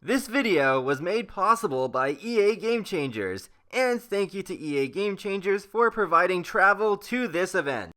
This video was made possible by EA Game Changers, and thank you to EA Game Changers for providing travel to this event.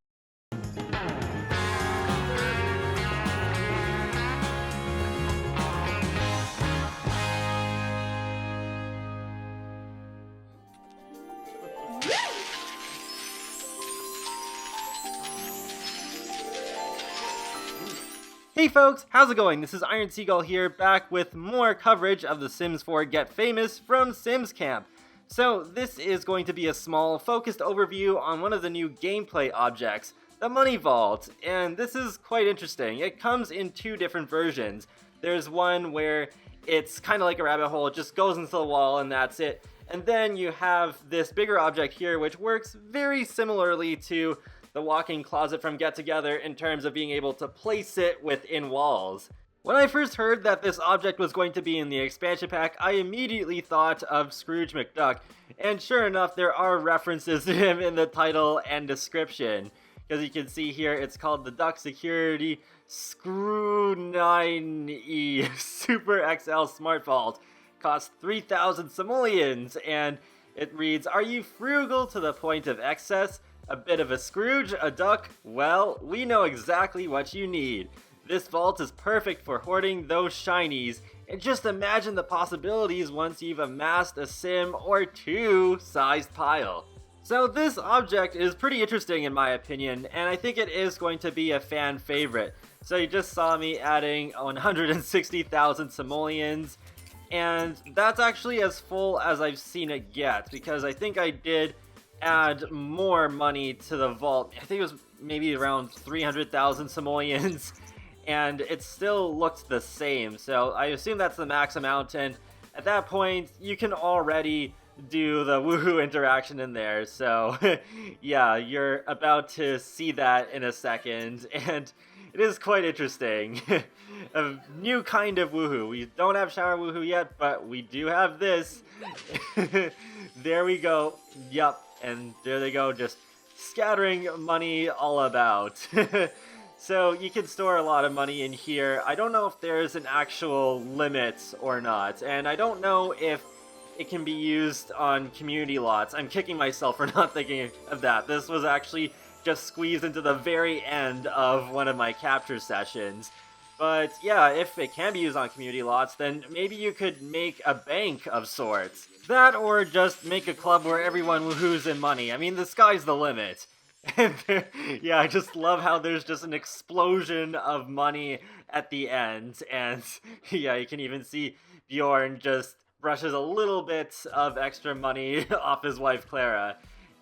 Hey folks, how's it going? This is Iron Seagull here, back with more coverage of The Sims 4 Get Famous from Sims Camp. So this is going to be a small, focused overview on one of the new gameplay objects, the Money Vault, and this is quite interesting. It comes in two different versions. There's one where it's kind of like a rabbit hole, it just goes into the wall and that's it. And then you have this bigger object here which works very similarly to the walk-in closet from Get Together in terms of being able to place it within walls. When I first heard that this object was going to be in the expansion pack, I immediately thought of Scrooge McDuck, and sure enough there are references to him in the title and description. As you can see here, it's called the Duck Security Screw 9E Super XL Smart Vault. Costs 3,000 simoleons, and it reads, "Are you frugal to the point of excess? A bit of a Scrooge, a duck? Well, we know exactly what you need. This vault is perfect for hoarding those shinies, and just imagine the possibilities once you've amassed a sim or two sized pile." So this object is pretty interesting in my opinion, and I think it is going to be a fan favorite. So you just saw me adding 160,000 simoleons, and that's actually as full as I've seen it get, because I think I did add more money to the vault. I think it was maybe around 300,000 simoleons, and it still looked the same, so I assume that's the max amount, and at that point you can already do the woohoo interaction in there. So yeah, you're about to see that in a second, and it is quite interesting. A new kind of woohoo. We don't have shower woohoo yet, but we do have this. There we go. Yup. And there they go, just scattering money all about. So you can store a lot of money in here. I don't know if there's an actual limit or not, and I don't know if it can be used on community lots. I'm kicking myself for not thinking of that. This was actually just squeezed into the very end of one of my capture sessions. But yeah, if it can be used on community lots, then maybe you could make a bank of sorts. That, or just make a club where everyone woohoos in money. I mean, the sky's the limit. And yeah, I just love how there's just an explosion of money at the end. And yeah, you can even see Bjorn just brushes a little bit of extra money off his wife Clara.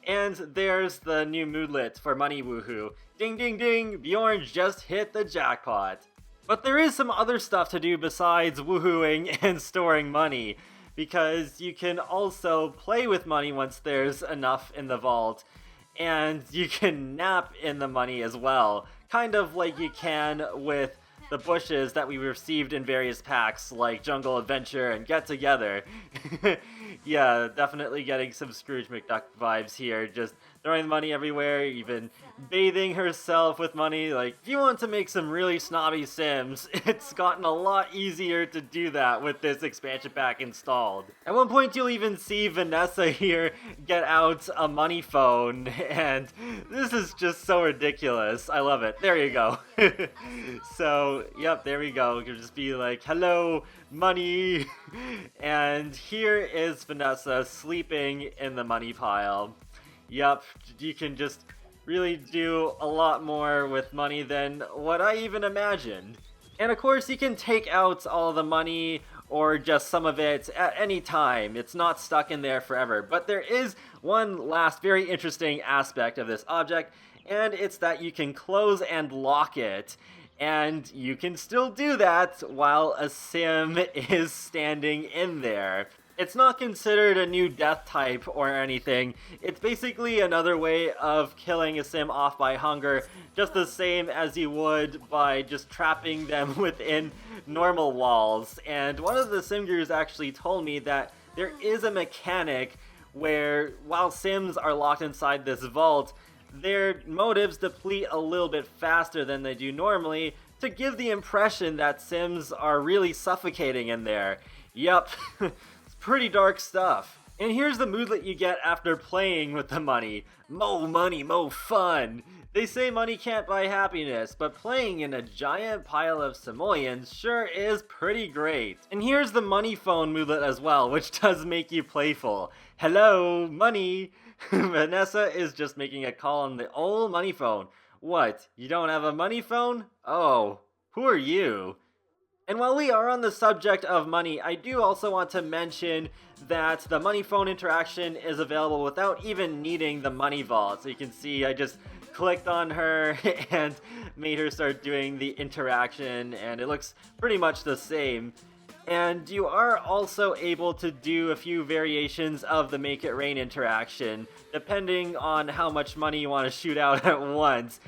And there's the new moodlet for Money Woohoo. Ding ding ding, Bjorn just hit the jackpot. But there is some other stuff to do besides woohooing and storing money, because you can also play with money once there's enough in the vault, and you can nap in the money as well, kind of like you can with the bushes that we received in various packs like Jungle Adventure and Get Together. Yeah, definitely getting some Scrooge McDuck vibes here, just throwing money everywhere, even bathing herself with money. Like, if you want to make some really snobby Sims, it's gotten a lot easier to do that with this expansion pack installed. At one point you'll even see Vanessa here get out a money phone, and this is just so ridiculous. I love it. There you go. So, yep, there we go. You can just be like, hello, money. And here is Vanessa sleeping in the money pile. Yep, you can just really do a lot more with money than what I even imagined. And of course you can take out all the money or just some of it at any time. It's not stuck in there forever. But there is one last very interesting aspect of this object, and it's that you can close and lock it. And you can still do that while a sim is standing in there. It's not considered a new death type or anything. It's basically another way of killing a sim off by hunger, just the same as you would by just trapping them within normal walls. And one of the sim gurus actually told me that there is a mechanic where while sims are locked inside this vault, their motives deplete a little bit faster than they do normally to give the impression that sims are really suffocating in there. Yep, it's pretty dark stuff. And here's the moodlet you get after playing with the money. Mo money, mo fun. They say money can't buy happiness, but playing in a giant pile of simoleons sure is pretty great. And here's the money phone moodlet as well, which does make you playful. Hello, money. Vanessa is just making a call on the old money phone. What, you don't have a money phone? Oh, who are you? And while we are on the subject of money, I do also want to mention that the money phone interaction is available without even needing the money vault. So you can see I just clicked on her and made her start doing the interaction, and it looks pretty much the same. And you are also able to do a few variations of the Make It Rain interaction, depending on how much money you want to shoot out at once.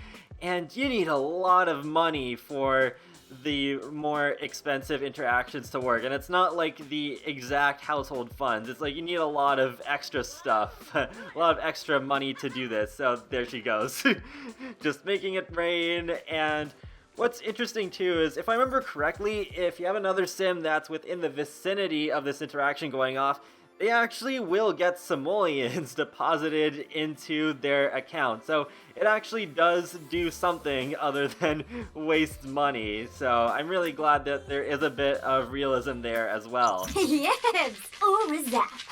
And you need a lot of money for the more expensive interactions to work, and it's not like the exact household funds. It's like you need a lot of extra stuff, a lot of extra money to do this. So there she goes, just making it rain. And what's interesting too is, if I remember correctly, if you have another sim that's within the vicinity of this interaction going off, they actually will get simoleons deposited into their account. So it actually does do something other than waste money. So I'm really glad that there is a bit of realism there as well. Yes! Urzap!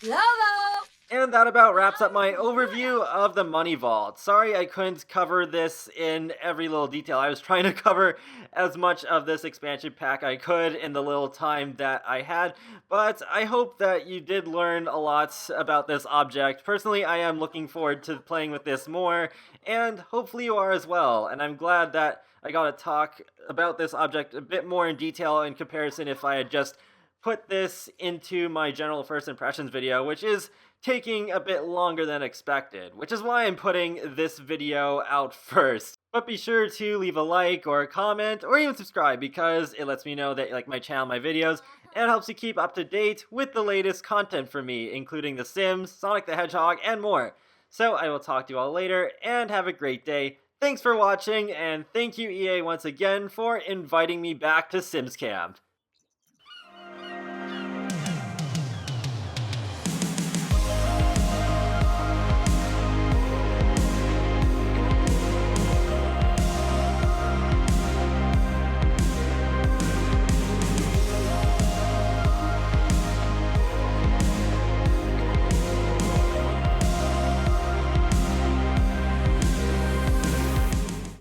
Lobo! And that about wraps up my overview of the Money Vault. Sorry I couldn't cover this in every little detail. I was trying to cover as much of this expansion pack I could in the little time that I had, but I hope that you did learn a lot about this object. Personally, I am looking forward to playing with this more, and hopefully you are as well. And I'm glad that I got to talk about this object a bit more in detail in comparison if I had just put this into my general first impressions video, which is taking a bit longer than expected, which is why I'm putting this video out first. But be sure to leave a like or a comment or even subscribe, because it lets me know that you like my channel, my videos, and helps you keep up to date with the latest content from me, including The Sims, Sonic the Hedgehog, and more. So I will talk to you all later, and have a great day. Thanks for watching, and thank you EA once again for inviting me back to Sims Camp.